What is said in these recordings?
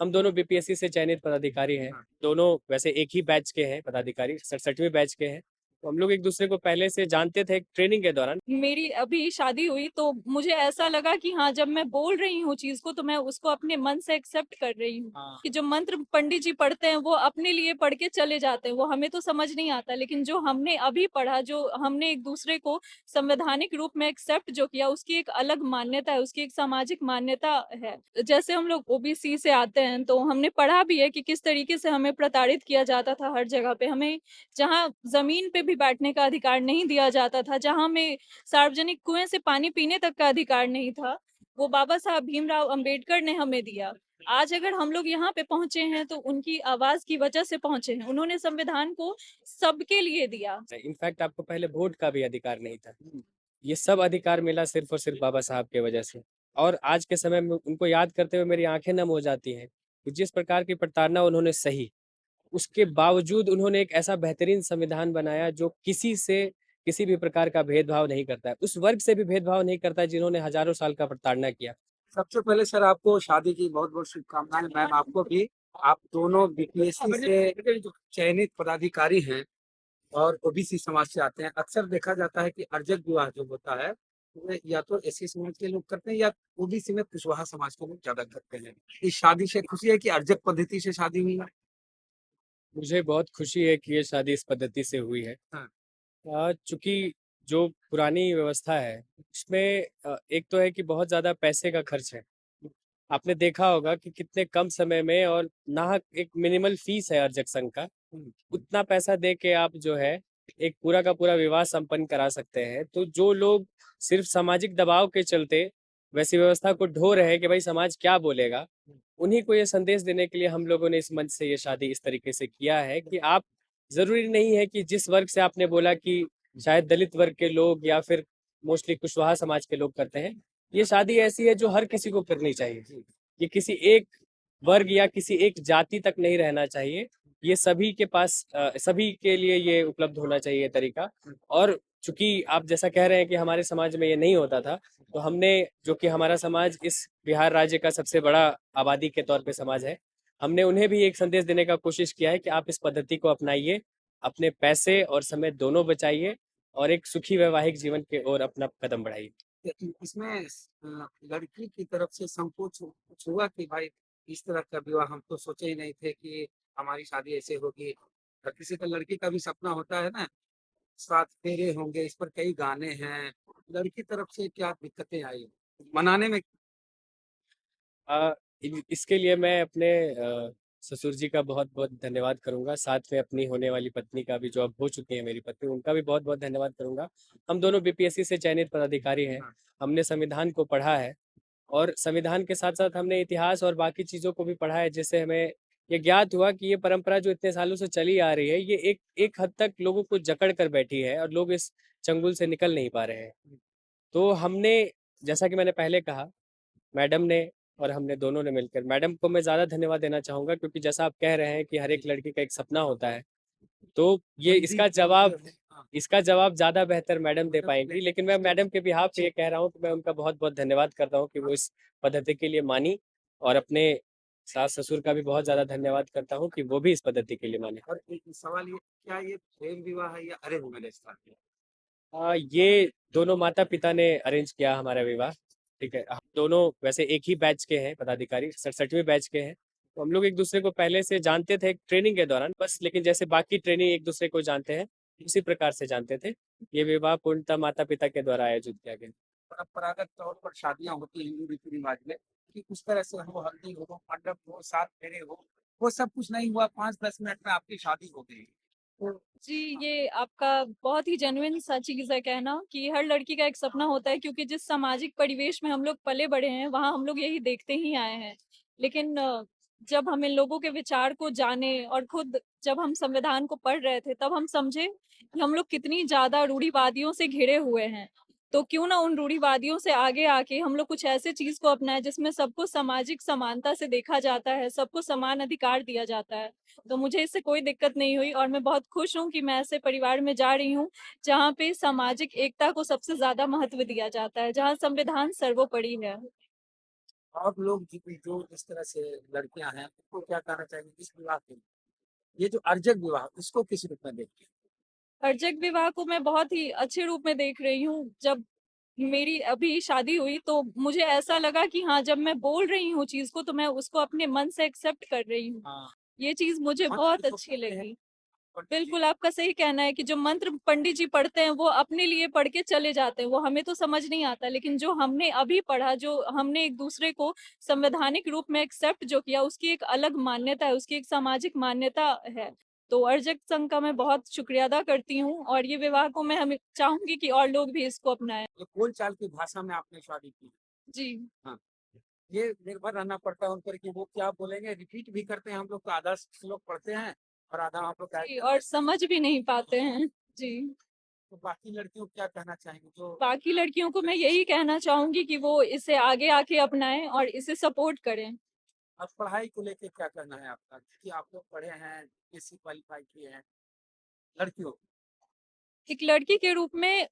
हम दोनों बीपीएससी से चयनित पदाधिकारी हैं। दोनों वैसे एक ही बैच के हैं पदाधिकारी, 67वें बैच के हैं। तो हम लोग एक दूसरे को पहले से जानते थे ट्रेनिंग के दौरान। मेरी अभी शादी हुई तो मुझे ऐसा लगा कि हाँ, जब मैं बोल रही हूँ चीज को तो मैं उसको अपने मन से एक्सेप्ट कर रही हूँ। कि जो मंत्र पंडित जी पढ़ते हैं वो अपने लिए पढ़ के चले जाते हैं, वो हमें तो समझ नहीं आता, लेकिन जो हमने अभी पढ़ा, जो हमने एक दूसरे को संवैधानिक रूप में एक्सेप्ट जो किया, उसकी एक अलग मान्यता है, उसकी एक सामाजिक मान्यता है। जैसे हम लोग ओबीसी से आते हैं तो हमने पढ़ा भी है कि किस तरीके से हमें प्रताड़ित किया जाता था हर जगह पे। हमें जहाँ जमीन पे भी बैठने का अधिकार नहीं दिया जाता था, जहाँ हमें सार्वजनिक कुएं से पानी पीने तक का अधिकार नहीं था, वो बाबा साहब भीमराव अंबेडकर ने हमें दिया। आज अगर हम लोग यहाँ पे पहुंचे हैं तो उनकी आवाज की वजह से पहुंचे हैं। उन्होंने संविधान को सबके लिए दिया। इनफैक्ट आपको पहले वोट का भी अधिकार नहीं था। ये सब अधिकार मिला सिर्फ और सिर्फ बाबा साहब के वजह से। और आज के समय में उनको याद करते हुए मेरी आंखें नम हो जाती हैं कि जिस प्रकार की प्रताड़ना उन्होंने सही, उसके बावजूद उन्होंने एक ऐसा बेहतरीन संविधान बनाया जो किसी से किसी भी प्रकार का भेदभाव नहीं करता है, उस वर्ग से भी भेदभाव नहीं करता है जिन्होंने हजारों साल का प्रताड़ना किया। सबसे पहले सर आपको शादी की बहुत बहुत शुभकामनाएं। मैम आपको भी। आप दोनों बीपीएससी से चयनित पदाधिकारी हैं और ओबीसी समाज से आते हैं। अक्सर देखा जाता है कि अर्जक विवाह जो होता है वो या तो एससी समाज के लोग करते हैं या ओबीसी में कुशवाहा समाज के लोग ज्यादा करते हैं। इस शादी से खुशी है कि अर्जक पद्धति से शादी हुई है? मुझे बहुत खुशी है कि ये शादी इस पद्धति से हुई है। चूंकि जो पुरानी व्यवस्था है उसमें एक तो है कि बहुत ज्यादा पैसे का खर्च है। आपने देखा होगा कि कितने कम समय में और नाहक एक मिनिमल फीस है अर्जक संघ का, उतना पैसा दे के आप जो है एक पूरा का पूरा विवाह संपन्न करा सकते हैं। तो जो लोग सिर्फ सामाजिक दबाव के चलते वैसी व्यवस्था को ढो रहे हैं कि भाई समाज क्या बोलेगा, उन्हीं को ये संदेश देने के लिए हम लोगों ने इस मंच से ये शादी इस तरीके से किया है कि आप, जरूरी नहीं है कि जिस वर्ग से आपने बोला कि शायद दलित वर्ग के लोग या फिर मोस्टली कुशवाहा समाज के लोग करते हैं, ये शादी ऐसी है जो हर किसी को करनी चाहिए। ये किसी एक वर्ग या किसी एक जाति तक नहीं रहना चाहिए। ये सभी के पास सभी के लिए ये उपलब्ध होना चाहिए तरीका। और चूंकि आप जैसा कह रहे हैं कि हमारे समाज में ये नहीं होता था, तो हमने, जो कि हमारा समाज इस बिहार राज्य का सबसे बड़ा आबादी के तौर पे समाज है, हमने उन्हें भी एक संदेश देने का कोशिश किया है कि आप इस पद्धति को अपनाइए, अपने पैसे और समय दोनों बचाइए और एक सुखी वैवाहिक जीवन की ओर अपना कदम बढ़ाइए। इसमें लड़की की तरफ से संकोच कुछ हुआ कि भाई इस तरह का विवाह हम तो सोचे ही नहीं थे कि हमारी शादी ऐसे होगी? किसी का लड़की का भी सपना होता है ना, 7 फेरे होंगे, इस पर कई गाने हैं। लड़की तरफ से क्या दिक्कतें आई मनाने में? अ, इसके लिए मैं अपने ससुर जी का बहुत बहुत धन्यवाद करूंगा, साथ में अपनी होने वाली पत्नी का भी, जो अब हो चुकी है मेरी पत्नी, उनका भी बहुत बहुत धन्यवाद करूंगा। हम दोनों बीपीएससी से चयनित पदाधिकारी हैं। हमने संविधान को पढ़ा है और संविधान के साथ साथ हमने इतिहास और बाकी चीज़ों को भी पढ़ा है, जिससे हमें ये ज्ञात हुआ कि ये परंपरा जो इतने सालों से चली आ रही है, ये एक एक हद तक लोगों को जकड़ कर बैठी है और लोग इस चंगुल से निकल नहीं पा रहे हैं। तो हमने, जैसा कि मैंने पहले कहा, मैडम ने और हमने दोनों ने मिलकर, मैडम को मैं ज़्यादा धन्यवाद देना चाहूँगा क्योंकि जैसा आप कह रहे हैं कि हर एक लड़की का एक सपना होता है, तो ये इसका जवाब ज़्यादा बेहतर मैडम दे पाएंगी। लेकिन मैं मैडम के बिहाफ पे ये कह रहा हूँ कि मैं उनका बहुत बहुत धन्यवाद करता हूँ कि वो इस पद्धति के लिए मानी, और अपने सास ससुर का भी बहुत ज़्यादा धन्यवाद करता हूँ कि वो भी इस पद्धति के लिए माने। और एक सवाल ये, क्या ये प्रेम विवाह है या अरेंज मैरिज था? ये दोनों माता पिता ने अरेंज किया हमारा विवाह। ठीक है, हम दोनों वैसे एक ही बैच के हैं पदाधिकारी, 67वें बैच के हैं। तो हम लोग एक दूसरे को पहले से जानते थे ट्रेनिंग के दौरान बस, लेकिन जैसे बाकी ट्रेनिंग एक दूसरे को जानते हैं उसी प्रकार से जानते थे। ये विवाह पूर्णतः माता पिता के द्वारा आयोजित किया गया। परंपरागत तौर पर शादियां होती हैं हिंदू रीति रिवाज में कि उस तरह से हो, हल्दी हो, मंडप हो, 7 फेरे हो, वो सब कुछ नहीं हुआ। 5-10 मिनट में आपकी शादी हो गई। तो जी, ये आपका बहुत ही जेन्युइन सा चीज है कहना कि हर लड़की का एक सपना होता है, क्योंकि जिस सामाजिक परिवेश में हम लोग पले बड़े हैं वहां हम लोग यही देखते ही आए हैं। लेकिन जब हम इन लोगों के विचार को जाने और खुद जब हम संविधान को पढ़ रहे थे तब हम समझे कि हम लोग कितनी ज्यादा रूढ़िवादियों से घिरे हुए हैं। तो क्यों ना उन रूढ़िवादियों से आगे आके हम लोग कुछ ऐसे चीज को अपनाएं जिसमें सबको सामाजिक समानता से देखा जाता है, सबको समान अधिकार दिया जाता है। तो मुझे इससे कोई दिक्कत नहीं हुई और मैं बहुत खुश हूँ कि मैं ऐसे परिवार में जा रही हूँ जहाँ पे सामाजिक एकता को सबसे ज्यादा महत्व दिया जाता है, जहाँ संविधान सर्वोपरि है। और लोग जो इस तरह से लड़कियां हैं उनको क्या कहना चाहेंगे इस विवाह के लिए? ये जो अर्जक विवाह इसको किस रूप में देखते हैं? अर्जक विवाह को मैं बहुत ही अच्छे रूप में देख रही हूँ। जब मेरी अभी शादी हुई तो मुझे ऐसा लगा कि हाँ, जब मैं बोल रही हूँ चीज को तो मैं उसको अपने मन से एक्सेप्ट कर रही हूँ। हाँ, ये चीज मुझे मंत्र बहुत किसको अच्छी कहते हैं? लगी। पंडित जी। बिल्कुल, आपका सही कहना है कि जो मंत्र पंडित जी पढ़ते हैं वो अपने लिए पढ़ के चले जाते हैं, वो हमें तो समझ नहीं आता, लेकिन जो हमने अभी पढ़ा, जो हमने एक दूसरे को संवैधानिक रूप में एक्सेप्ट जो किया, उसकी एक अलग मान्यता है, उसकी एक सामाजिक मान्यता है। तो अर्जक संघ का मैं बहुत शुक्रिया अदा करती हूँ, और ये विवाह को मैं हमें चाहूंगी कि और लोग भी इसको अपनाएं। ये बोल चाल की भाषा में आपने शादी की। जी। हाँ, ये निर्भर रहना पड़ता है उन पर कि वो क्या बोलेंगे। रिपीट भी करते हैं हम लोग, तो आधा श्लोक पढ़ते हैं और आधा हम लोग गाइड जी, करते और हैं। समझ भी नहीं पाते हैं। जी। तो बाकी लड़कियों को क्या कहना चाहेंगे जो बाकी लड़कियों को मैं यही कहना चाहूंगी कि वो इसे आगे आके अपनाएं और इसे सपोर्ट करें। अब पढ़ाई को लेके क्या कहना है आपका? क्योंकि आप लोग पढ़े हैं, बीएससी क्वालिफाई किए हैं, लड़कियों को। एक लड़की के रूप में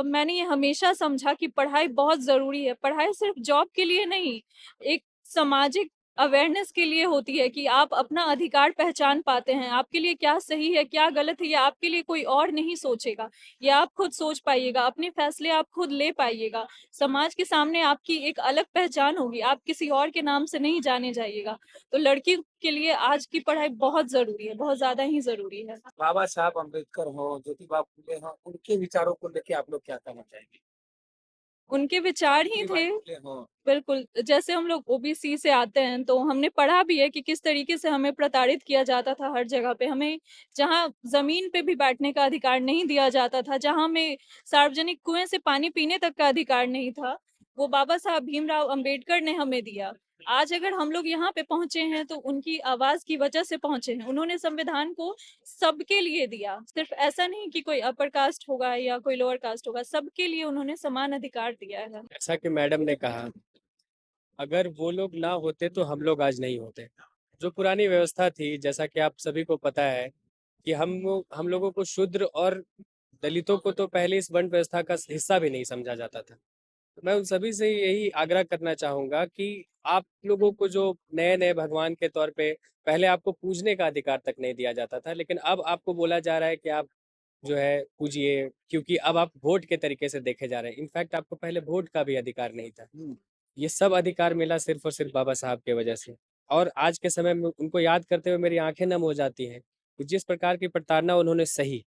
मैंने ये हमेशा समझा कि पढ़ाई बहुत जरूरी है। पढ़ाई सिर्फ जॉब के लिए नहीं, एक सामाजिक अवेयरनेस के लिए होती है कि आप अपना अधिकार पहचान पाते हैं। आपके लिए क्या सही है, क्या गलत है, ये आपके लिए कोई और नहीं सोचेगा। ये आप खुद सोच पाइएगा, अपने फैसले आप खुद ले पाइएगा। समाज के सामने आपकी एक अलग पहचान होगी, आप किसी और के नाम से नहीं जाने जाइएगा। तो लड़की के लिए आज की पढ़ाई बहुत जरूरी है, बहुत ज्यादा ही जरूरी है। बाबा साहब अम्बेडकर हो, ज्योतिबा फुले हो, उनके विचारों को लेके आप लोग क्या कहना चाहेंगे? उनके विचार ही सावित्रीबाई थे। फुले हो। बिल्कुल, जैसे हम लोग ओबीसी से आते हैं तो हमने पढ़ा भी है कि किस तरीके से हमें प्रताड़ित किया जाता था हर जगह पे। हमें जहाँ जमीन पे भी बैठने का अधिकार नहीं दिया जाता था, जहाँ हमें सार्वजनिक कुएं से पानी पीने तक का अधिकार नहीं था, वो बाबा साहब भीमराव अंबेडकर ने हमें दिया। आज अगर हम लोग यहाँ पे पहुंचे हैं तो उनकी आवाज की वजह से पहुंचे हैं। उन्होंने संविधान को सबके लिए दिया, सिर्फ ऐसा नहीं कि कोई अपर कास्ट होगा या कोई लोअर कास्ट होगा, सबके लिए उन्होंने समान अधिकार दिया है। जैसा कि मैडम ने कहा, अगर वो लोग ना होते तो हम लोग आज नहीं होते। जो पुरानी व्यवस्था थी, जैसा कि आप सभी को पता है कि हम लोगों को शूद्र और दलितों को तो पहले इस वर्ण व्यवस्था का हिस्सा भी नहीं समझा जाता था। तो मैं उन सभी से यही आग्रह करना चाहूंगा कि आप लोगों को जो नए नए भगवान के तौर पे पहले आपको पूजने का अधिकार तक नहीं दिया जाता था, लेकिन अब आपको बोला जा रहा है कि आप जो है पूजिए, क्योंकि अब आप वोट के तरीके से देखे जा रहे हैं। इनफैक्ट आपको पहले वोट का भी अधिकार नहीं था। ये सब अधिकार मिला सिर्फ और सिर्फ बाबा साहब की वजह से। और आज के समय में उनको याद करते हुए मेरी आंखें नम हो जाती हैं कि जिस प्रकार की प्रताड़ना उन्होंने सही,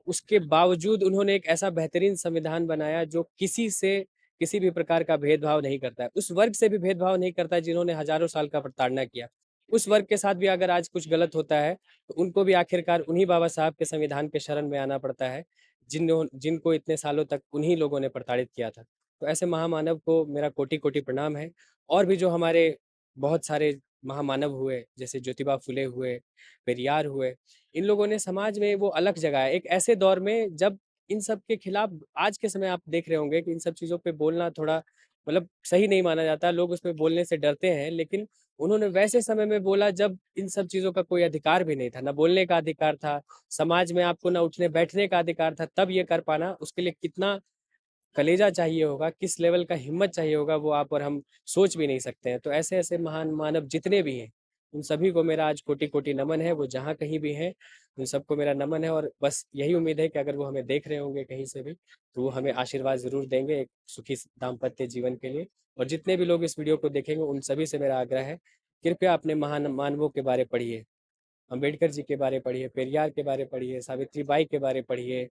उसके बावजूद उन्होंने एक ऐसा बेहतरीन संविधान बनाया जो किसी से किसी भी प्रकार का भेदभाव नहीं करता है, उस वर्ग से भी भेदभाव नहीं करता है जिन्होंने हजारों साल का प्रताड़ना किया। उस वर्ग के साथ भी अगर आज कुछ गलत होता है तो उनको भी आखिरकार उन्हीं बाबा साहब के संविधान के शरण में आना पड़ता है, जिनको इतने सालों तक उन्हीं लोगों ने प्रताड़ित किया था। तो ऐसे महामानव को मेरा कोटि कोटि प्रणाम है। और भी जो हमारे बहुत सारे महामानव हुए, जैसे ज्योतिबा फुले हुए, पेरियार हुए, इन लोगों ने समाज में वो अलग जगह है। एक ऐसे दौर में जब इन सब के खिलाफ, आज के समय आप देख रहे होंगे कि इन सब चीज़ों पे बोलना थोड़ा मतलब सही नहीं माना जाता, लोग उसमें बोलने से डरते हैं, लेकिन उन्होंने वैसे समय में बोला जब इन सब चीज़ों का कोई अधिकार भी नहीं था, ना बोलने का अधिकार था, समाज में आपको ना उठने बैठने का अधिकार था। तब ये कर पाना, उसके लिए कितना कलेजा चाहिए होगा, किस लेवल का हिम्मत चाहिए होगा, वो आप और हम सोच भी नहीं सकते हैं। तो ऐसे ऐसे महान मानव जितने भी हैं, उन सभी को मेरा आज कोटि कोटि नमन है। वो जहाँ कहीं भी हैं, उन सबको मेरा नमन है। और बस यही उम्मीद है कि अगर वो हमें देख रहे होंगे कहीं से भी, तो वो हमें आशीर्वाद जरूर देंगे एक सुखी दाम्पत्य जीवन के लिए। और जितने भी लोग इस वीडियो को देखेंगे, उन सभी से मेरा आग्रह है, कृपया अपने महान मानवों के बारे पढ़िए, अम्बेडकर जी के बारे पढ़िए, पेरियार के बारे पढ़िए, सावित्री बाई के बारे पढ़िए,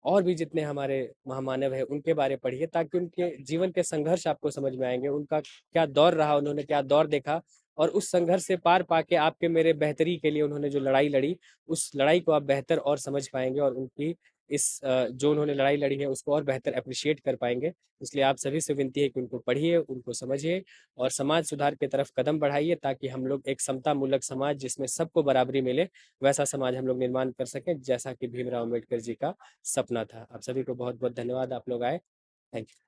और भी जितने हमारे महामानव हैं उनके बारे पढ़िए, ताकि उनके जीवन के संघर्ष आपको समझ में आएंगे, उनका क्या दौर रहा, उन्होंने क्या दौर देखा, और उस संघर्ष से पार पाके आपके मेरे बेहतरी के लिए उन्होंने जो लड़ाई लड़ी, उस लड़ाई को आप बेहतर और समझ पाएंगे, और उनकी जो उन्होंने लड़ाई लड़ी है उसको और बेहतर अप्रिशिएट कर पाएंगे। इसलिए आप सभी से विनती है कि उनको पढ़िए, उनको समझिए, और समाज सुधार की तरफ कदम बढ़ाइए, ताकि हम लोग एक समता मूलक समाज जिसमें सबको बराबरी मिले, वैसा समाज हम लोग निर्माण कर सकें, जैसा कि भीमराव अम्बेडकर जी का सपना था। आप सभी को बहुत बहुत धन्यवाद, आप लोग आए। Thank you.